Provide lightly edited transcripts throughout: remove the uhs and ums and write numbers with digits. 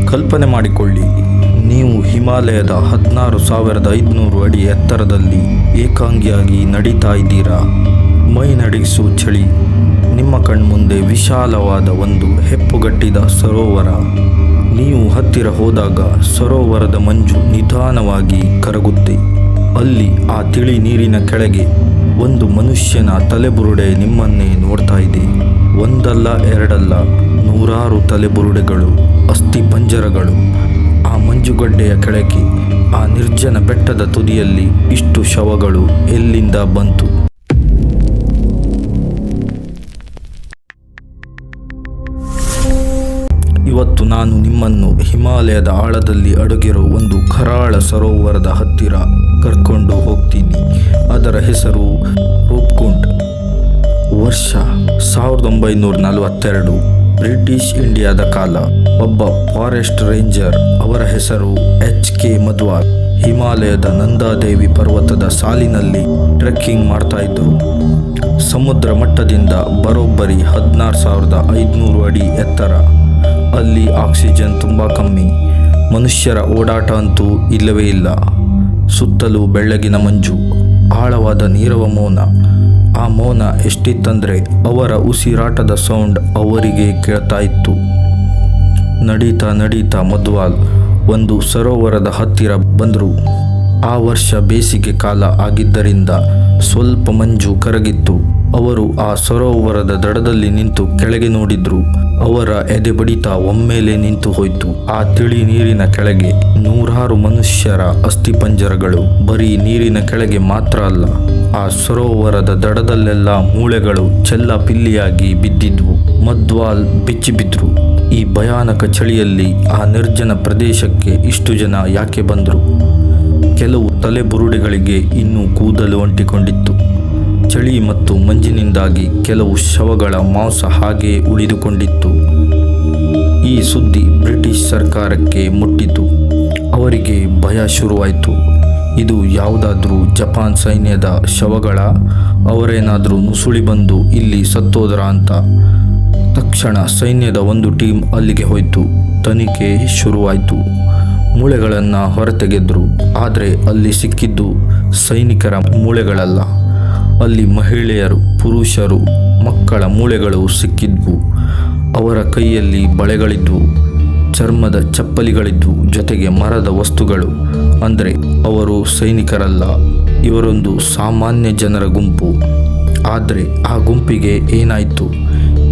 ಕಲ್ಪನೆ ಮಾಡಿಕೊಳ್ಳಿ, ನೀವು ಹಿಮಾಲಯದ 16,500 ಅಡಿ ಎತ್ತರದಲ್ಲಿ ಏಕಾಂಗಿಯಾಗಿ ನಡೀತಾ ಇದ್ದೀರಾ. ಮೈ ನಡುಗಿಸುವ ಚಳಿ. ನಿಮ್ಮ ಕಣ್ಮುಂದೆ ವಿಶಾಲವಾದ ಒಂದು ಹೆಪ್ಪುಗಟ್ಟಿದ ಸರೋವರ. ನೀವು ಹತ್ತಿರ ಹೋದಾಗ ಸರೋವರದ ಮಂಜು ನಿಧಾನವಾಗಿ ಕರಗುತ್ತೆ. ಅಲ್ಲಿ ಆ ತಿಳಿ ನೀರಿನ ಕೆಳಗೆ ಒಂದು ಮನುಷ್ಯನ ತಲೆಬುರುಡೆ ನಿಮ್ಮನ್ನೇ ನೋಡ್ತಾ ಇದೆ. ಒಂದಲ್ಲ ಎರಡಲ್ಲ, ನೂರಾರು ತಲೆಬುರುಡೆಗಳು, ಅಸ್ಥಿಪಂಜರಗಳು. ಆ ಮಂಜುಗಡ್ಡೆಯ ಕೆಳಗೆ, ಆ ನಿರ್ಜನ ಬೆಟ್ಟದ ತುದಿಯಲ್ಲಿ ಇಷ್ಟು ಶವಗಳು ಎಲ್ಲಿಂದ ಬಂತು? ಇವತ್ತು ನಾನು ನಿಮ್ಮನ್ನು ಹಿಮಾಲಯದ ಆಳದಲ್ಲಿ ಅಡಗಿರೋ ಒಂದು ಕರಾಳ ಸರೋವರದ ಹತ್ತಿರ ಕರ್ಕೊಂಡು ಹೋಗ್ತೀನಿ. ಅದರ ಹೆಸರು ರೂಪ್ಕುಂಡ್. ವರ್ಷ 1942. ಬ್ರಿಟಿಷ್ ಇಂಡಿಯಾದ ಕಾಲ. ಒಬ್ಬ ಫಾರೆಸ್ಟ್ ರೇಂಜರ್, ಅವರ ಹೆಸರು HK ಮಧ್ವಾಲ್, ಹಿಮಾಲಯದ ನಂದಾದೇವಿ ಪರ್ವತದ ಸಾಲಿನಲ್ಲಿ ಟ್ರೆಕ್ಕಿಂಗ್ ಮಾಡ್ತಾ ಇದ್ದರು. ಸಮುದ್ರ ಮಟ್ಟದಿಂದ ಬರೋಬ್ಬರಿ 16,500 ಅಡಿ ಎತ್ತರ. ಅಲ್ಲಿ ಆಕ್ಸಿಜನ್ ತುಂಬ ಕಮ್ಮಿ. ಮನುಷ್ಯರ ಓಡಾಟ ಅಂತೂ ಇಲ್ಲವೇ ಇಲ್ಲ. ಸುತ್ತಲೂ ಬೆಳ್ಳಗಿನ ಮಂಜು, ಆಳವಾದ ನೀರವ ಮೌನ. ಆ ಮೌನ ಎಷ್ಟಿತ್ತಂದರೆ ಅವರ ಉಸಿರಾಟದ ಸೌಂಡ್ ಅವರಿಗೆ ಕೇಳ್ತಾ ಇತ್ತು. ನಡೀತಾ ನಡೀತಾ ಮಧ್ವಾಲ್ ಒಂದು ಸರೋವರದ ಹತ್ತಿರ ಬಂದರು. ಆ ವರ್ಷ ಬೇಸಿಗೆ ಕಾಲ ಆಗಿದ್ದರಿಂದ ಸ್ವಲ್ಪ ಮಂಜು ಕರಗಿತ್ತು. ಅವರು ಆ ಸರೋವರದ ದಡದಲ್ಲಿ ನಿಂತು ಕೆಳಗೆ ನೋಡಿದ್ರು. ಅವರ ಎದೆ ಬಡಿತ ಒಮ್ಮೆಲೆ ನಿಂತು ಹೋಯಿತು. ಆ ತಿಳಿ ನೀರಿನ ಕೆಳಗೆ ನೂರಾರು ಮನುಷ್ಯರ ಅಸ್ಥಿಪಂಜರಗಳು. ಬರೀ ನೀರಿನ ಕೆಳಗೆ ಮಾತ್ರ ಅಲ್ಲ, ಆ ಸರೋವರದ ದಡದಲ್ಲೆಲ್ಲ ಮೂಳೆಗಳು ಚೆಲ್ಲಾಪಿಲ್ಲಿಯಾಗಿ ಬಿದ್ದಿದ್ವು. ಮಧ್ವಾಲ್ ಬೆಚ್ಚಿಬಿದ್ರು. ಈ ಭಯಾನಕ ಚಳಿಯಲ್ಲಿ ಆ ನಿರ್ಜನ ಪ್ರದೇಶಕ್ಕೆ ಇಷ್ಟು ಜನ ಯಾಕೆ ಬಂದರು? ಕೆಲವು ತಲೆಬುರುಡೆಗಳಿಗೆ ಇನ್ನೂ ಕೂದಲು ಅಂಟಿಕೊಂಡಿತ್ತು. ಚಳಿ ಮತ್ತು ಮಂಜಿನಿಂದಾಗಿ ಕೆಲವು ಶವಗಳ ಮಾಂಸ ಹಾಗೆ ಉಳಿದುಕೊಂಡಿತ್ತು. ಈ ಸುದ್ದಿ ಬ್ರಿಟಿಷ್ ಸರ್ಕಾರಕ್ಕೆ ಮುಟ್ಟಿತು. ಅವರಿಗೆ ಭಯ ಶುರುವಾಯಿತು. ಇದು ಯಾವುದಾದ್ರೂ ಜಪಾನ್ ಸೈನ್ಯದ ಶವಗಳ? ಅವರೇನಾದರೂ ನುಸುಳಿ ಬಂದು ಇಲ್ಲಿ ಸತ್ತೋದ್ರ ಅಂತ. ತಕ್ಷಣ ಸೈನ್ಯದ ಒಂದು ಟೀಮ್ ಅಲ್ಲಿಗೆ ಹೋಯಿತು. ತನಿಖೆ ಶುರುವಾಯಿತು. ಮೂಳೆಗಳನ್ನು ಹೊರತೆಗೆದ್ರು. ಆದರೆ ಅಲ್ಲಿ ಸಿಕ್ಕಿದ್ದು ಸೈನಿಕರ ಮೂಳೆಗಳಲ್ಲ. ಅಲ್ಲಿ ಮಹಿಳೆಯರು, ಪುರುಷರು, ಮಕ್ಕಳ ಮೂಳೆಗಳು ಸಿಕ್ಕಿದ್ವು. ಅವರ ಕೈಯಲ್ಲಿ ಬಳೆಗಳಿದ್ವು, ಚರ್ಮದ ಚಪ್ಪಲಿಗಳಿದ್ವು, ಜೊತೆಗೆ ಮರದ ವಸ್ತುಗಳು. ಅಂದರೆ ಅವರು ಸೈನಿಕರಲ್ಲ, ಇವರೊಂದು ಸಾಮಾನ್ಯ ಜನರ ಗುಂಪು. ಆದರೆ ಆ ಗುಂಪಿಗೆ ಏನಾಯಿತು?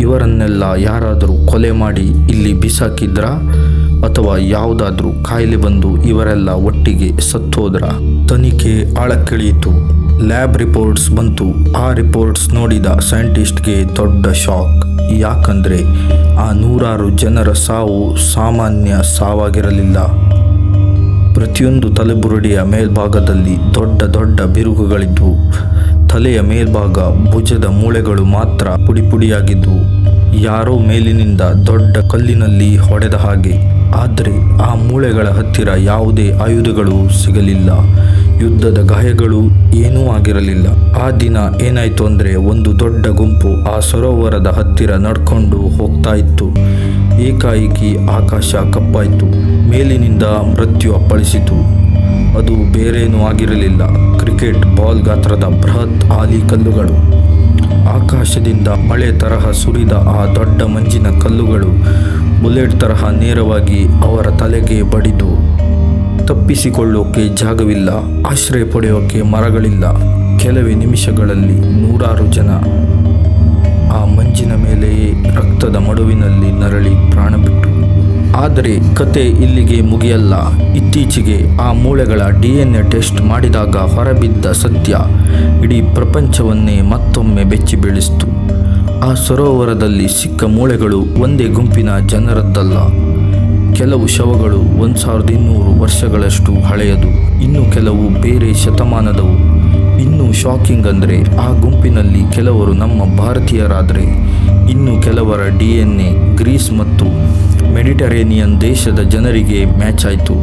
ಇವರನ್ನೆಲ್ಲ ಯಾರಾದರೂ ಕೊಲೆ ಮಾಡಿ ಇಲ್ಲಿ ಬಿಸಾಕಿದ್ರಾ? ಅಥವಾ ಯಾವುದಾದ್ರೂ ಕಾಯಿಲೆ ಬಂದು ಇವರೆಲ್ಲ ಒಟ್ಟಿಗೆ ಸತ್ತೋದ್ರ? ತನಿಖೆ ಆಳಕ್ಕಿಳಿಯಿತು. ಲ್ಯಾಬ್ ರಿಪೋರ್ಟ್ಸ್ ಬಂತು. ಆ ರಿಪೋರ್ಟ್ಸ್ ನೋಡಿದ ಸೈಂಟಿಸ್ಟ್ಗೆ ದೊಡ್ಡ ಶಾಕ್. ಯಾಕಂದರೆ ಆ ನೂರಾರು ಜನರ ಸಾವು ಸಾಮಾನ್ಯ ಸಾವಾಗಿರಲಿಲ್ಲ. ಪ್ರತಿಯೊಂದು ತಲೆಬುರುಡೆಯ ಮೇಲ್ಭಾಗದಲ್ಲಿ ದೊಡ್ಡ ದೊಡ್ಡ ಬಿರುಕುಗಳಿದ್ವು. ತಲೆಯ ಮೇಲ್ಭಾಗ, ಭುಜದ ಮೂಳೆಗಳು ಮಾತ್ರ ಪುಡಿಪುಡಿಯಾಗಿದ್ವು. ಯಾರೋ ಮೇಲಿನಿಂದ ದೊಡ್ಡ ಕಲ್ಲಿನಲ್ಲಿ ಹೊಡೆದ ಹಾಗೆ. ಆದರೆ ಆ ಮೂಳೆಗಳ ಹತ್ತಿರ ಯಾವುದೇ ಆಯುಧಗಳು ಸಿಗಲಿಲ್ಲ. ಯುದ್ಧದ ಗಾಯಗಳು ಏನೂ ಆಗಿರಲಿಲ್ಲ. ಆ ದಿನ ಏನಾಯಿತು ಅಂದರೆ, ಒಂದು ದೊಡ್ಡ ಗುಂಪು ಆ ಸರೋವರದ ಹತ್ತಿರ ನಡ್ಕೊಂಡು ಹೋಗ್ತಾ ಇತ್ತು. ಏಕಾಏಕಿ ಆಕಾಶ ಕಪ್ಪಾಯಿತು. ಮೇಲಿನಿಂದ ಮೃತ್ಯು ಅಪ್ಪಳಿಸಿತು. ಅದು ಬೇರೇನೂ ಆಗಿರಲಿಲ್ಲ, ಕ್ರಿಕೆಟ್ ಬಾಲ್ ಗಾತ್ರದ ಬೃಹತ್ ಆಲಿ ಕಲ್ಲುಗಳು. ಆಕಾಶದಿಂದ ಮಳೆ ತರಹ ಸುರಿದ ಆ ದೊಡ್ಡ ಮಂಜಿನ ಕಲ್ಲುಗಳು ಬುಲೆಟ್ ತರಹ ನೇರವಾಗಿ ಅವರ ತಲೆಗೆ ಬಡಿದು. ತಪ್ಪಿಸಿಕೊಳ್ಳೋಕೆ ಜಾಗವಿಲ್ಲ, ಆಶ್ರಯ ಪಡೆಯೋಕೆ ಮರಗಳಿಲ್ಲ. ಕೆಲವೇ ನಿಮಿಷಗಳಲ್ಲಿ ನೂರಾರು ಜನ ಆ ಮಂಜಿನ ಮೇಲೆಯೇ ರಕ್ತದ ಮಡುವಿನಲ್ಲಿ ನರಳಿ ಪ್ರಾಣ ಬಿಟ್ಟರು. ಆದರೆ ಕತೆ ಇಲ್ಲಿಗೆ ಮುಗಿಯಲ್ಲ. ಇತ್ತೀಚೆಗೆ ಆ ಮೂಳೆಗಳ DNA ಟೆಸ್ಟ್ ಮಾಡಿದಾಗ ಹೊರಬಿದ್ದ ಸತ್ಯ ಇಡೀ ಪ್ರಪಂಚವನ್ನೇ ಮತ್ತೊಮ್ಮೆ ಬೆಚ್ಚಿ ಬೀಳಿಸಿತು. ಆ ಸರೋವರದಲ್ಲಿ ಸಿಕ್ಕ ಮೂಳೆಗಳು ಒಂದೇ ಗುಂಪಿನ ಜನರದ್ದಲ್ಲ. ಕೆಲವು ಶವಗಳು 1200 ವರ್ಷಗಳಷ್ಟು ಹಳೆಯದು, ಇನ್ನು ಕೆಲವು ಬೇರೆ ಶತಮಾನದವು. ಇನ್ನೂ ಶಾಕಿಂಗ್ ಅಂದರೆ, ಆ ಗುಂಪಿನಲ್ಲಿ ಕೆಲವರು ನಮ್ಮ ಭಾರತೀಯರಾದರೆ ಇನ್ನು ಕೆಲವರ DNA ಗ್ರೀಸ್ ಮತ್ತು ಮೆಡಿಟರೇನಿಯನ್ ದೇಶದ ಜನರಿಗೆ ಮ್ಯಾಚ್ ಆಯಿತು.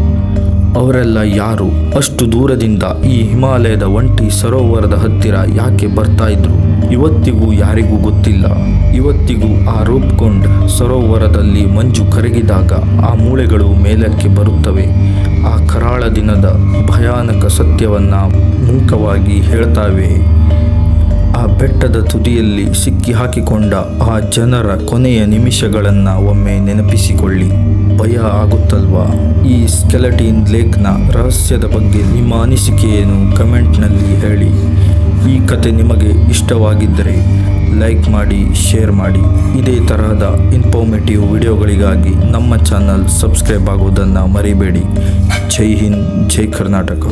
ಅವರೆಲ್ಲ ಯಾರು? ಅಷ್ಟು ದೂರದಿಂದ ಈ ಹಿಮಾಲಯದ ಒಂಟಿ ಸರೋವರದ ಹತ್ತಿರ ಯಾಕೆ ಬರ್ತಾ ಇದ್ರು? ಇವತ್ತಿಗೂ ಯಾರಿಗೂ ಗೊತ್ತಿಲ್ಲ. ಇವತ್ತಿಗೂ ಆ ರೂಪ್ಕುಂಡ್ ಸರೋವರದಲ್ಲಿ ಮಂಜು ಕರಗಿದಾಗ ಆ ಮೂಳೆಗಳು ಮೇಲಕ್ಕೆ ಬರುತ್ತವೆ. ಆ ಕರಾಳ ದಿನದ ಭಯಾನಕ ಸತ್ಯವನ್ನ ಮೂಕವಾಗಿ ಹೇಳ್ತಾವೆ. ಆ ಬೆಟ್ಟದ ತುದಿಯಲ್ಲಿ ಸಿಕ್ಕಿ ಹಾಕಿಕೊಂಡ ಆ ಜನರ ಕೊನೆಯ ನಿಮಿಷಗಳನ್ನು ಒಮ್ಮೆ ನೆನಪಿಸಿಕೊಳ್ಳಿ. ಭಯ ಆಗುತ್ತಲ್ವಾ? ಈ ಸ್ಕೆಲೆಟಿನ್ ಲೇಕ್ನ ರಹಸ್ಯದ ಬಗ್ಗೆ ನಿಮ್ಮ ಅನಿಸಿಕೆಯನ್ನು ಕಮೆಂಟ್ನಲ್ಲಿ ಹೇಳಿ. ಈ ಕತೆ ನಿಮಗೆ ಇಷ್ಟವಾಗಿದ್ದರೆ ಲೈಕ್ ಮಾಡಿ, ಶೇರ್ ಮಾಡಿ. ಇದೇ ತರಹದ ಇನ್ಫಾರ್ಮೇಟಿವ್ ವಿಡಿಯೋಗಳಿಗಾಗಿ ನಮ್ಮ ಚಾನಲ್ ಸಬ್ಸ್ಕ್ರೈಬ್ ಆಗುವುದನ್ನು ಮರಿಬೇಡಿ. ಜೈ ಹಿಂದ್, ಜೈ ಕರ್ನಾಟಕ.